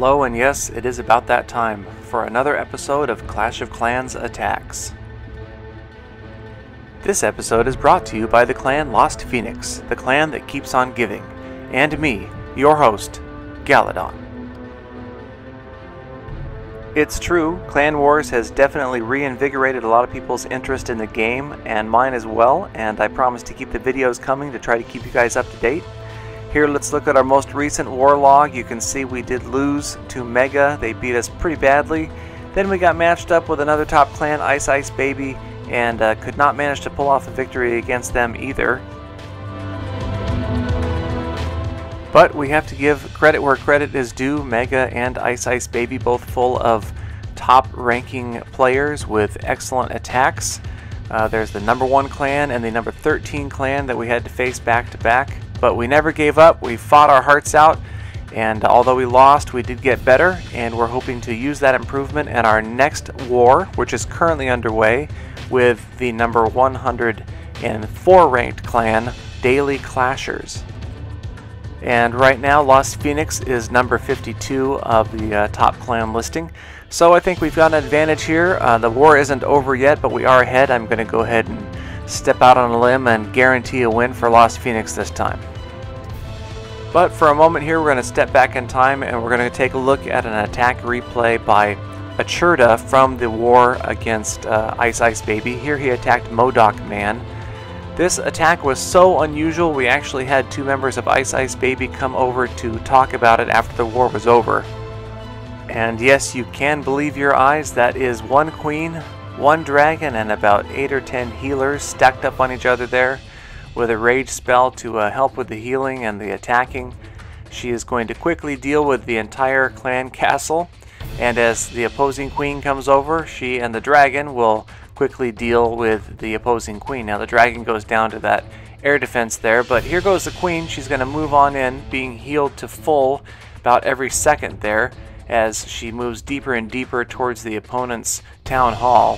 Hello, and yes, it is about that time for another episode of Clash of Clans Attacks. This episode is brought to you by the clan Lost Phoenix, the clan that keeps on giving, and me, your host, Galadon. It's true, Clan Wars has definitely reinvigorated a lot of people's interest in the game, and mine as well, and I promise to keep the videos coming to try to keep you guys up to date. Here, let's look at our most recent war log. You can see we did lose to Mega. They beat us pretty badly. Then we got matched up with another top clan, Ice Baby, and could not manage to pull off a victory against them either. But we have to give credit where credit is due. Mega and Ice Baby both full of top ranking players with excellent attacks. There's the number 1 clan and the number 13 clan that we had to face back to back. But we never gave up. We fought our hearts out, and although we lost, we did get better, and we're hoping to use that improvement in our next war, which is currently underway with the number 104 ranked clan, Daily Clashers. And right now, Lost Phoenix is number 52 of the top clan listing. So I think we've got an advantage here. The war isn't over yet, but we are ahead. I'm going to go ahead and step out on a limb and guarantee a win for Lost Phoenix this time. But for a moment here, we're going to step back in time and we're going to take a look at an attack replay by Achurda from the war against Ice Baby. Here he attacked Modoc Man. This attack was so unusual, we actually had 2 members of Ice Baby come over to talk about it after the war was over. And yes, you can believe your eyes, that is 1 queen, 1 dragon, and about 8 or 10 healers stacked up on each other there, with a rage spell to help with the healing and the attacking. She is going to quickly deal with the entire clan castle, and as the opposing queen comes over, she and the dragon will quickly deal with the opposing queen. Now the dragon goes down to that air defense there, but here goes the queen. She's going to move on in, being healed to full about every second there as she moves deeper and deeper towards the opponent's town hall.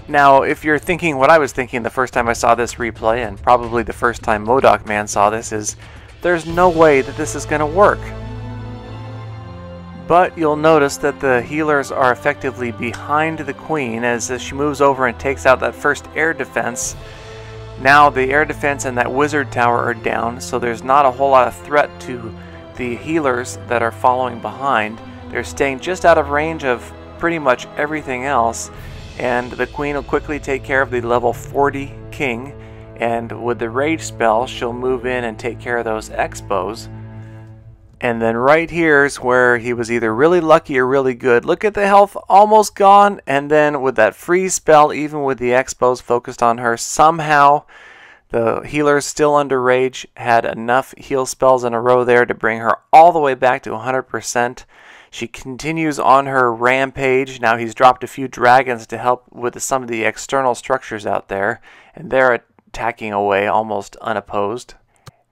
Now, if you're thinking what I was thinking the first time I saw this replay, and probably the first time Modoc Man saw this, is there's no way that this is going to work. But you'll notice that the healers are effectively behind the queen as she moves over and takes out that first air defense. Now the air defense and that wizard tower are down, so there's not a whole lot of threat to the healers that are following behind. They're staying just out of range of pretty much everything else. And the queen will quickly take care of the level 40 king, and with the rage spell she'll move in and take care of those expos. And then right here's where he was either really lucky or really good. Look at the health, almost gone, and then with that freeze spell, even with the expos focused on her, somehow the healers still under rage had enough heal spells in a row there to bring her all the way back to 100%. She continues on her rampage. Now he's dropped a few dragons to help with some of the external structures out there, and they're attacking away almost unopposed.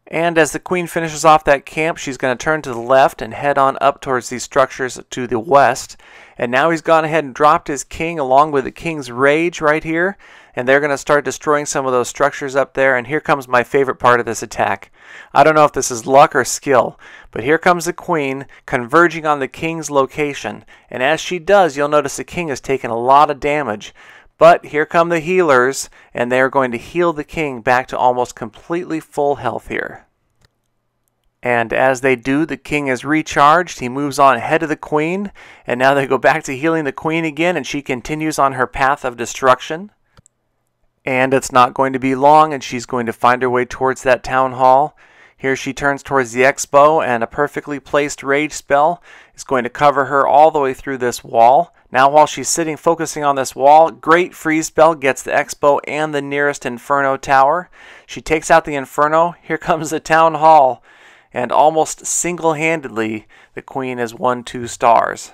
And as the queen finishes off that camp, she's going to turn to the left and head on up towards these structures to the west. And now he's gone ahead and dropped his king along with the king's rage right here, and they're going to start destroying some of those structures up there. And here comes my favorite part of this attack. I don't know if this is luck or skill, but here comes the queen converging on the king's location, and as she does, you'll notice the king has taken a lot of damage. But here come the healers, and they are going to heal the king back to almost completely full health here. And as they do, the king is recharged. He moves on ahead of the queen, and now they go back to healing the queen again, and she continues on her path of destruction. And it's not going to be long, and she's going to find her way towards that town hall. Here she turns towards the expo, and a perfectly placed rage spell is going to cover her all the way through this wall. Now while she's sitting focusing on this wall, great freeze spell gets the expo and the nearest inferno tower. She takes out the inferno. Here comes the town hall, and almost single-handedly the queen has won 2 stars.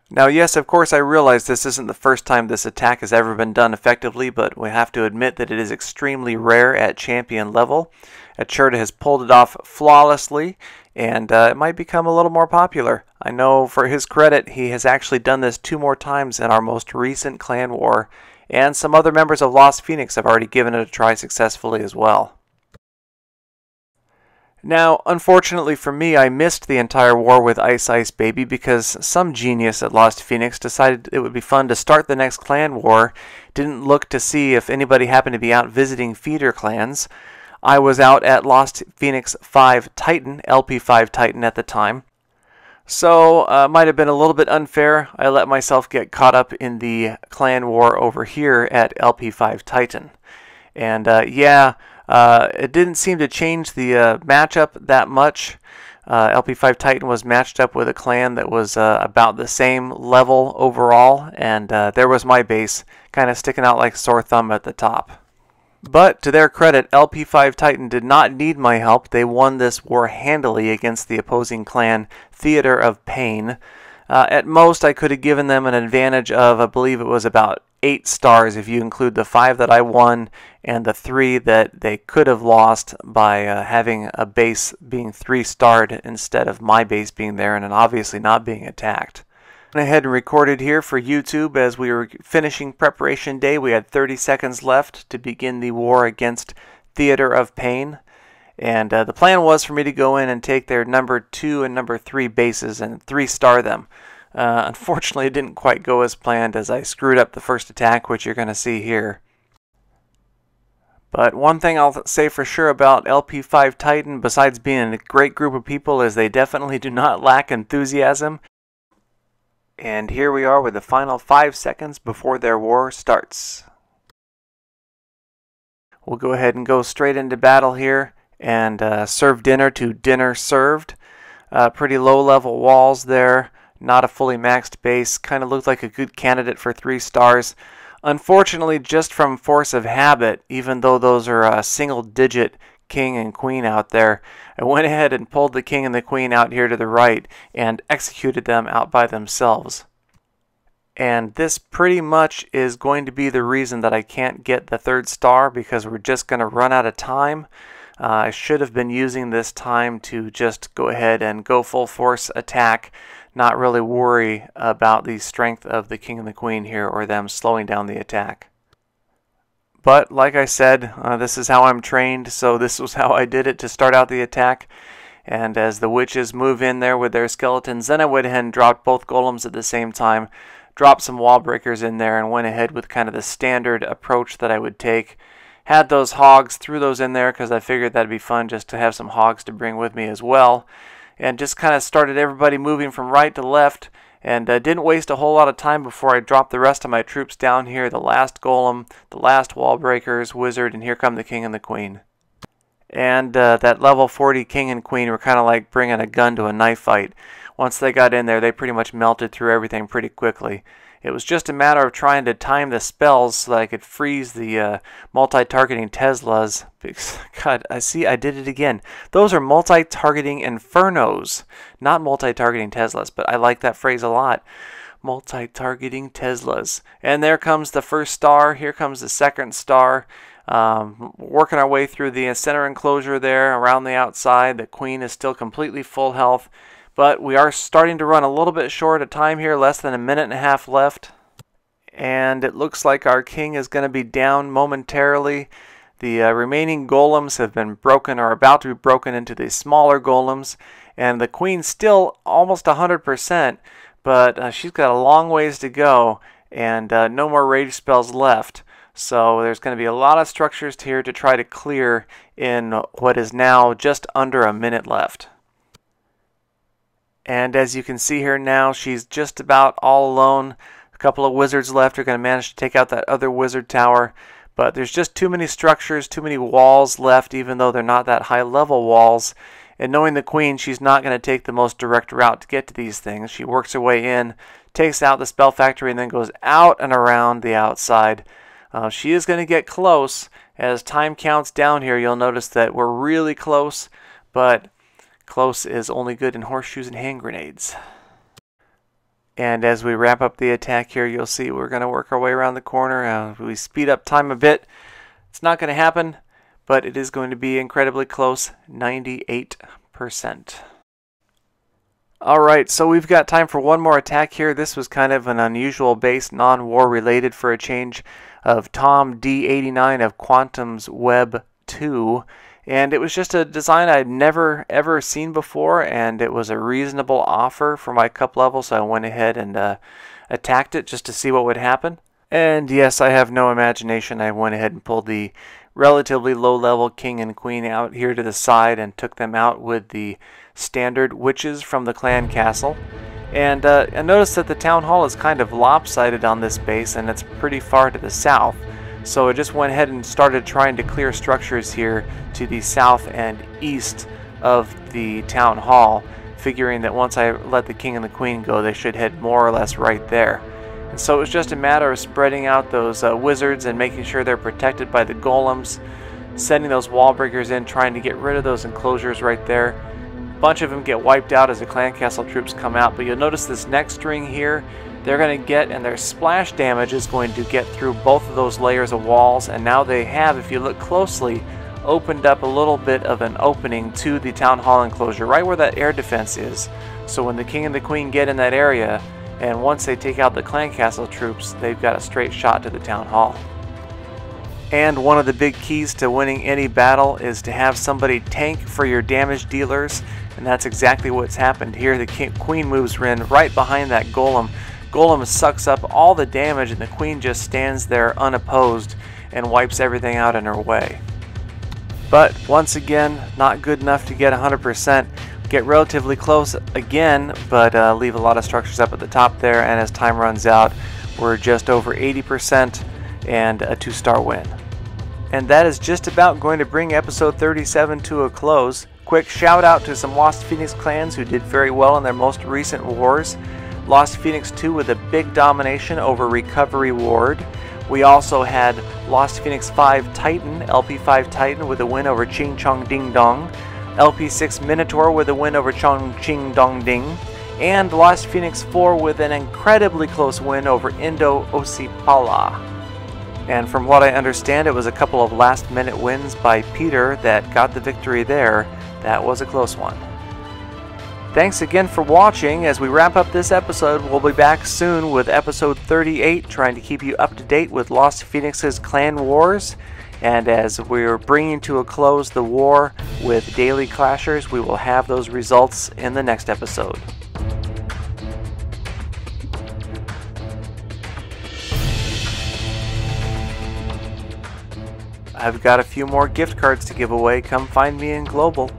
Now yes, of course I realize this isn't the first time this attack has ever been done effectively, but we have to admit that it is extremely rare at champion level. Achurda has pulled it off flawlessly, and it might become a little more popular. I know for his credit, he has actually done this 2 more times in our most recent clan war, and some other members of Lost Phoenix have already given it a try successfully as well. Now, unfortunately for me, I missed the entire war with Ice Ice Baby because some genius at Lost Phoenix decided it would be fun to start the next clan war, didn't look to see if anybody happened to be out visiting feeder clans. I was out at Lost Phoenix 5 Titan, LP5 Titan at the time. So, might have been a little bit unfair. I let myself get caught up in the clan war over here at LP5 Titan. And it didn't seem to change the matchup that much. LP5 Titan was matched up with a clan that was about the same level overall, and there was my base kind of sticking out like a sore thumb at the top. But to their credit, LP5 Titan did not need my help. They won this war handily against the opposing clan, Theater of Pain. At most, I could have given them an advantage of, I believe it was about 8 stars if you include the 5 that I won and the 3 that they could have lost by having a base being 3-starred instead of my base being there and obviously not being attacked. I went ahead and recorded here for YouTube as we were finishing preparation day. We had 30 seconds left to begin the war against Theater of Pain. And the plan was for me to go in and take their number 2 and number 3 bases and 3-star them. Unfortunately, it didn't quite go as planned as I screwed up the first attack, which you're going to see here. But one thing I'll say for sure about LP5 Titan, besides being a great group of people, is they definitely do not lack enthusiasm. And here we are with the final 5 seconds before their war starts. We'll go ahead and go straight into battle here and serve dinner to dinner served. Pretty low level walls there, not a fully maxed base, kind of looked like a good candidate for 3 stars. Unfortunately, just from force of habit, even though those are single digit king and queen out there, I went ahead and pulled the king and the queen out here to the right and executed them out by themselves. And this pretty much is going to be the reason that I can't get the 3rd star, because we're just going to run out of time. I should have been using this time to just go ahead and go full force attack, not really worry about the strength of the king and the queen here or them slowing down the attack. But like I said, this is how I'm trained, so this was how I did it to start out the attack. And as the witches move in there with their skeletons, then I went ahead and dropped both golems at the same time, dropped some wall breakers in there, and went ahead with kind of the standard approach that I would take. Had those hogs, threw those in there because I figured that'd be fun just to have some hogs to bring with me as well. And just kind of started everybody moving from right to left, and didn't waste a whole lot of time before I dropped the rest of my troops down here. The last golem, the last wall breakers, wizard, and here come the king and the queen. And that level 40 king and queen were kind of like bringing a gun to a knife fight. Once they got in there, they pretty much melted through everything pretty quickly. It was just a matter of trying to time the spells so that I could freeze the multi-targeting Teslas. God, I did it again. Those are multi-targeting Infernos, not multi-targeting Teslas, but I like that phrase a lot. Multi-targeting Teslas. And there comes the 1st star. Here comes the 2nd star. Working our way through the center enclosure there, around the outside. The queen is still completely full health. But we are starting to run a little bit short of time here, less than a minute and a half left. And it looks like our king is going to be down momentarily. The remaining golems have been broken or about to be broken into the smaller golems. And the queen's still almost 100%, but she's got a long ways to go and no more rage spells left. So there's going to be a lot of structures here to try to clear in what is now just under a minute left. And as you can see here now, she's just about all alone. A couple of wizards left are going to manage to take out that other wizard tower. But there's just too many structures, too many walls left, even though they're not that high level walls. And knowing the queen, she's not going to take the most direct route to get to these things. She works her way in, takes out the spell factory, and then goes out and around the outside. She is going to get close. As time counts down here, you'll notice that we're really close, but close is only good in horseshoes and hand grenades. And as we wrap up the attack here, you'll see we're going to work our way around the corner. We speed up time a bit. It's not going to happen, but it is going to be incredibly close, 98%. Alright, so we've got time for one more attack here. This was kind of an unusual base, non-war related for a change, of Tom D89 of Quantum's Web 2. And it was just a design I'd never ever seen before, and it was a reasonable offer for my cup level, so I went ahead and attacked it just to see what would happen. And yes, I have no imagination. I went ahead and pulled the relatively low level king and queen out here to the side and took them out with the standard witches from the clan castle. And I noticed that the town hall is kind of lopsided on this base, and it's pretty far to the south. So I just went ahead and started trying to clear structures here to the south and east of the town hall, figuring that once I let the king and the queen go, they should head more or less right there. And so it was just a matter of spreading out those wizards and making sure they're protected by the golems, sending those wall breakers in, trying to get rid of those enclosures right there. A bunch of them get wiped out as the clan castle troops come out, but you'll notice this next string here, they're going to get, and their splash damage is going to get through both of those layers of walls, and now they have, if you look closely, opened up a little bit of an opening to the town hall enclosure, right where that air defense is. So when the king and the queen get in that area, and once they take out the clan castle troops, they've got a straight shot to the town hall. And one of the big keys to winning any battle is to have somebody tank for your damage dealers, and that's exactly what's happened here. The queen moves in right behind that golem. Golem sucks up all the damage, and the queen just stands there unopposed and wipes everything out in her way. But once again, not good enough to get 100%. Get relatively close again, but leave a lot of structures up at the top there, and as time runs out, we're just over 80% and a 2-star win. And that is just about going to bring episode 37 to a close. Quick shout out to some Lost Phoenix clans who did very well in their most recent wars. Lost Phoenix 2 with a big domination over Recovery Ward. We also had Lost Phoenix 5 Titan, LP5 Titan with a win over Ching Chong Ding Dong. LP6 Minotaur with a win over Chong Ching Dong Ding. And Lost Phoenix 4 with an incredibly close win over Indo Osipala. And from what I understand, it was a couple of last-minute wins by Peter that got the victory there. That was a close one. Thanks again for watching. As we wrap up this episode, we'll be back soon with episode 38, trying to keep you up to date with Lost Phoenix's clan wars. And as we're bringing to a close the war with Daily Clashers, we will have those results in the next episode. I've got a few more gift cards to give away. Come find me in Global.